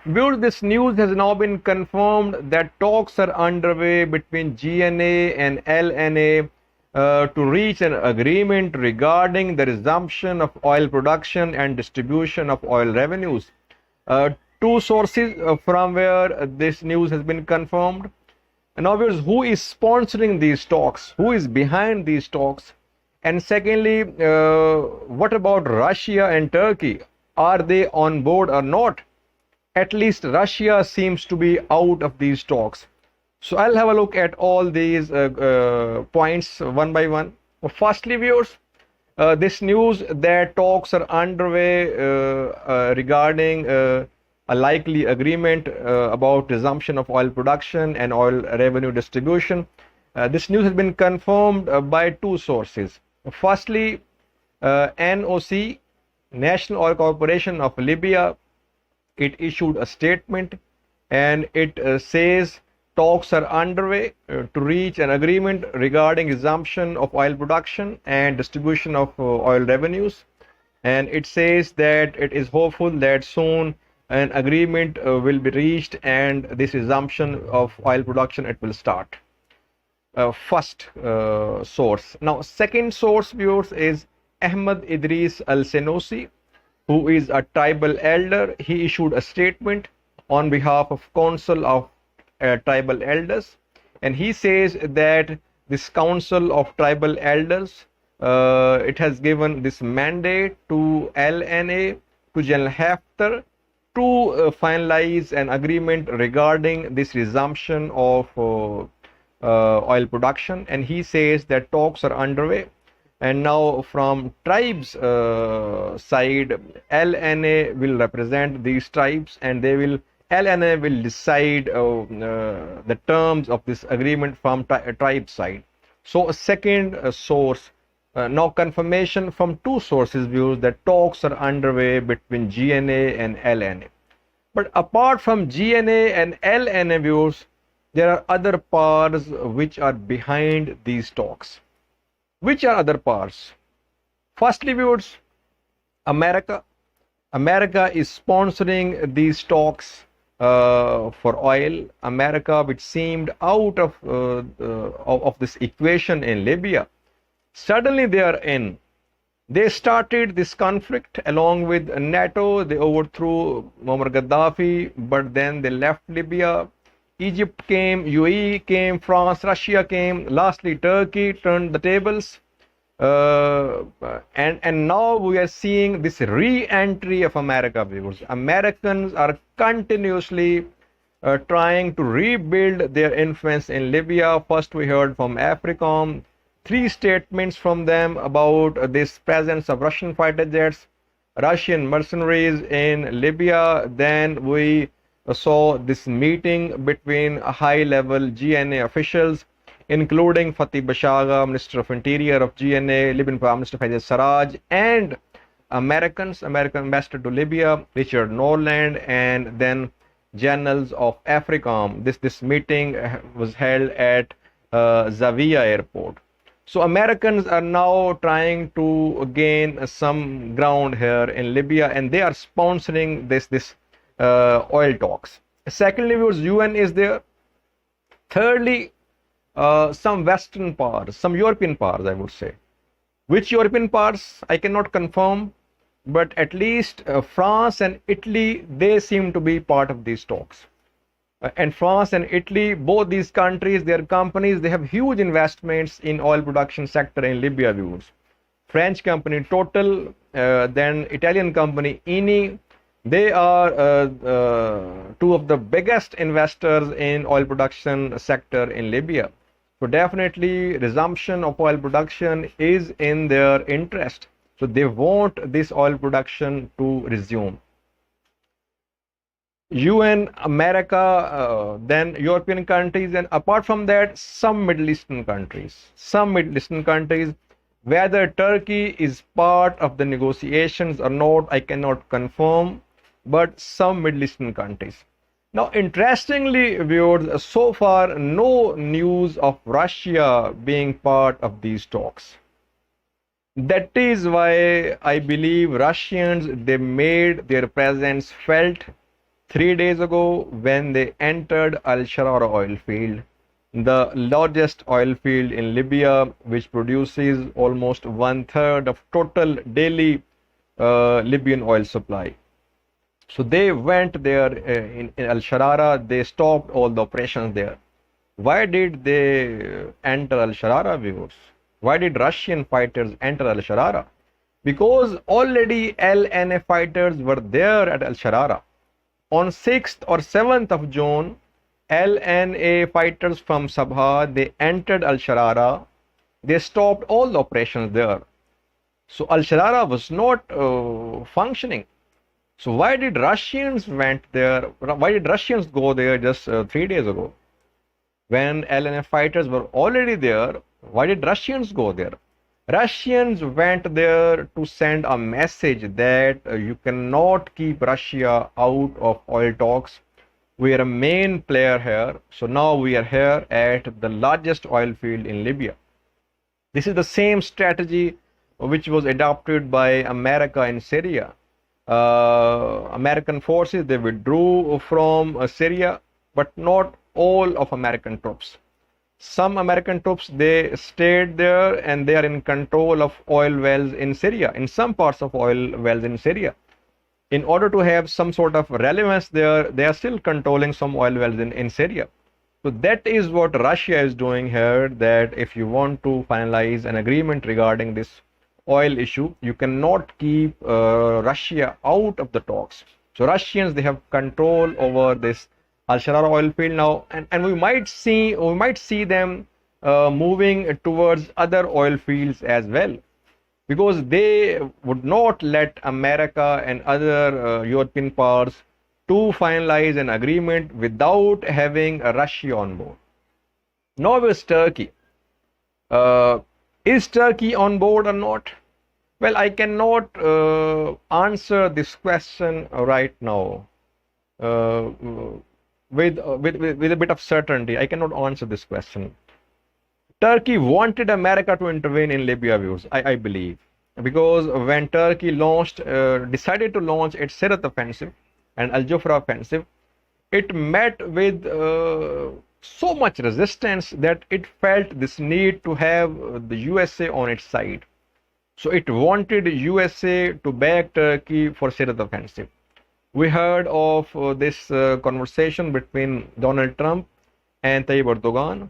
Viewers, this news has now been confirmed that talks are underway between GNA and LNA to reach an agreement regarding the resumption of oil production and distribution of oil revenues. Two sources from where this news has been confirmed. Now, viewers, who is sponsoring these talks? Who is behind these talks? And secondly, what about Russia and Turkey? Are they on board or not? At least Russia seems to be out of these talks. So I'll have a look at all these points one by one. Firstly, viewers, this news that talks are underway regarding a likely agreement about resumption of oil production and oil revenue distribution. This news has been confirmed by two sources. Firstly, NOC, National Oil Corporation of Libya, it issued a statement and it says talks are underway to reach an agreement regarding resumption of oil production and distribution of oil revenues. And it says that it is hopeful that soon an agreement will be reached and this resumption of oil production it will start. First source. Now, second source, viewers, is Ahmed Idris Al-Senosi, who is a tribal elder. He issued a statement on behalf of Council of Tribal Elders, and he says that this Council of Tribal Elders it has given this mandate to LNA, to General Haftar, to finalize an agreement regarding this resumption of oil production. And he says that talks are underway. And now from tribes side, LNA will represent these tribes, and LNA will decide the terms of this agreement from tribe side. So a second source, now confirmation from two sources, views that talks are underway between GNA and LNA. But apart from GNA and LNA, views, there are other powers which are behind these talks. Which are other powers? Firstly, viewers, America. America is sponsoring these talks for oil. America, which seemed out of this equation in Libya, suddenly they are in. They started this conflict along with NATO. They overthrew Muammar Gaddafi, but then they left Libya. Egypt came, UAE came, France, Russia came, lastly Turkey turned the tables, and now we are seeing this re-entry of America, viewers. Americans are continuously trying to rebuild their influence in Libya. First we heard from AFRICOM, 3 statements from them about this presence of Russian fighter jets, Russian mercenaries in Libya. Then we saw this meeting between high-level GNA officials, including Fatih Bashaga, Minister of Interior of GNA, Libyan Prime Minister Fayez Sarraj, and American ambassador to Libya, Richard Norland, and then generals of AFRICOM. This meeting was held at Zawiya airport. So Americans are now trying to gain some ground here in Libya, and they are sponsoring this oil talks. Secondly, viewers, UN is there. Thirdly, some Western powers, some European powers, I would say. Which European powers I cannot confirm, but at least France and Italy, they seem to be part of these talks. And France and Italy, both these countries, their companies, they have huge investments in oil production sector in Libya, viewers. French company Total, then Italian company Eni. They are 2 of the biggest investors in oil production sector in Libya. So definitely resumption of oil production is in their interest. So they want this oil production to resume. UN, America, then European countries, and apart from that, some Middle Eastern countries. Whether Turkey is part of the negotiations or not, I cannot confirm, but some Middle Eastern countries. Now, interestingly, viewers, so far no news of Russia being part of these talks. That is why I believe Russians, they made their presence felt 3 days ago when they entered Al Sharara oil field, the largest oil field in Libya, which produces almost one third of total daily Libyan oil supply. So they went there in Al Sharara, they stopped all the operations there. Why did they enter Al Sharara, viewers? Why did Russian fighters enter Al Sharara? Because already LNA fighters were there at Al Sharara. On 6th or 7th of June, LNA fighters from Sabha, they entered Al Sharara. They stopped all the operations there. So Al Sharara was not functioning. So why did Russians went there? Why did Russians go there just 3 days ago? When LNF fighters were already there, why did Russians go there? Russians went there to send a message that you cannot keep Russia out of oil talks. We are a main player here. So now we are here at the largest oil field in Libya. This is the same strategy which was adopted by America in Syria. American forces, they withdrew from Syria, but not all of American troops. Some American troops, they stayed there and they are in control of oil wells in Syria, in some parts of oil wells in Syria. In order to have some sort of relevance there, they are still controlling some oil wells in Syria. So that is what Russia is doing here, that if you want to finalize an agreement regarding this oil issue, you cannot keep Russia out of the talks. So Russians, they have control over this Al Sharara oil field now, and we might see them moving towards other oil fields as well, because they would not let America and other European powers to finalize an agreement without having Russia on board. Now is Turkey. Is Turkey on board or not? Well, I cannot answer this question right now with a bit of certainty. I cannot answer this question. Turkey wanted America to intervene in Libya, views, I believe, because when Turkey decided to launch its Sirat offensive and Al Jufra offensive, it met with so much resistance that it felt this need to have the USA on its side. So it wanted USA to back Turkey for Sirat offensive. We heard of this conversation between Donald Trump and Tayyip Erdogan.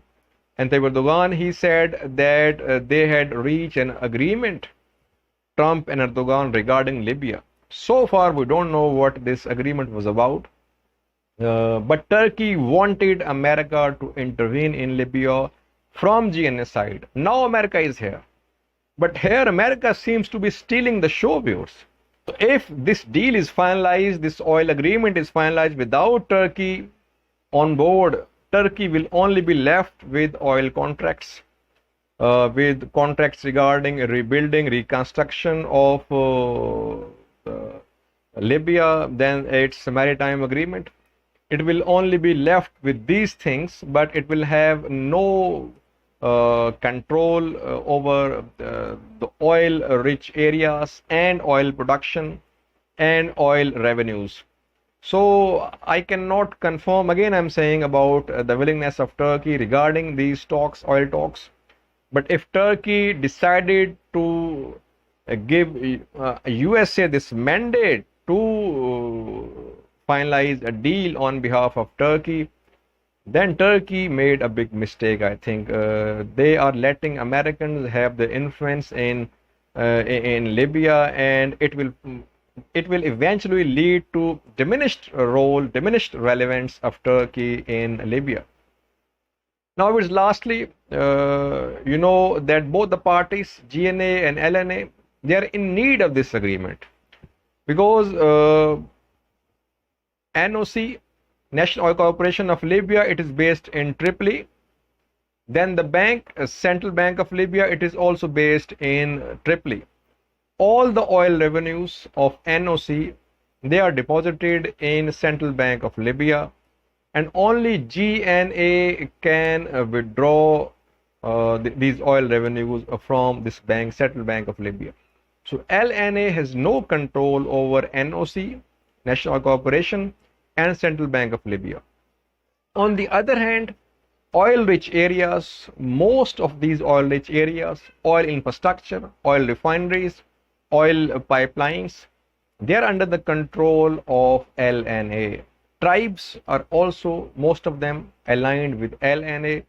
And Tayyip Erdogan, he said that they had reached an agreement, Trump and Erdogan, regarding Libya. So far, we don't know what this agreement was about. But Turkey wanted America to intervene in Libya from GNA side. Now America is here. But here America seems to be stealing the show, viewers. So if this deal is finalized, this oil agreement is finalized without Turkey on board, Turkey will only be left with oil contracts, with contracts regarding rebuilding, reconstruction of Libya, then its maritime agreement. It will only be left with these things, but it will have no control over the oil-rich areas and oil production and oil revenues. So I cannot confirm, again I'm saying, about the willingness of Turkey regarding these talks, oil talks. But if Turkey decided to give USA this mandate to finalize a deal on behalf of Turkey, then Turkey made a big mistake, I think. They are letting Americans have the influence in Libya, and it will eventually lead to diminished role, diminished relevance of Turkey in Libya. Now, it's lastly, you know that both the parties, GNA and LNA, they are in need of this agreement, because NOC, National Oil Corporation of Libya, it is based in Tripoli. Then the bank, Central Bank of Libya, it is also based in Tripoli. All the oil revenues of NOC, they are deposited in Central Bank of Libya, and only GNA can withdraw these oil revenues from this bank, Central Bank of Libya. So LNA has no control over NOC, National Oil Corporation, and Central Bank of Libya. On the other hand, oil-rich areas, most of these oil-rich areas, oil infrastructure, oil refineries, oil pipelines, they are under the control of LNA. Tribes are also, most of them, aligned with LNA.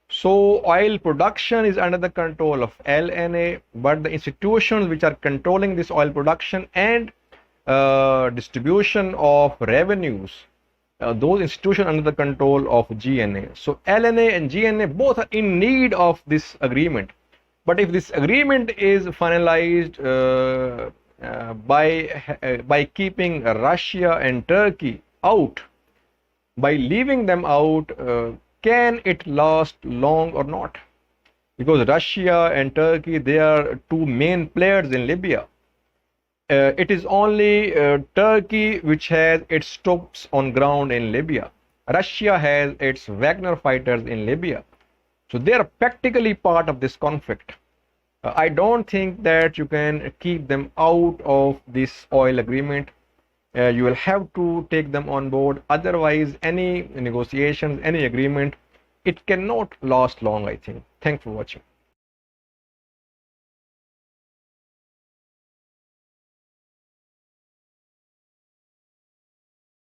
So oil production is under the control of LNA, but the institutions which are controlling this oil production and distribution of revenues, those institutions under the control of GNA. So LNA and GNA both are in need of this agreement. But if this agreement is finalized by keeping Russia and Turkey out, by leaving them out, can it last long or not? Because Russia and Turkey, they are two main players in Libya. It is only Turkey which has its troops on ground in Libya. Russia has its Wagner fighters in Libya. So they are practically part of this conflict. I don't think that you can keep them out of this oil agreement. You will have to take them on board. Otherwise, any negotiations, any agreement, it cannot last long, I think. Thanks for watching.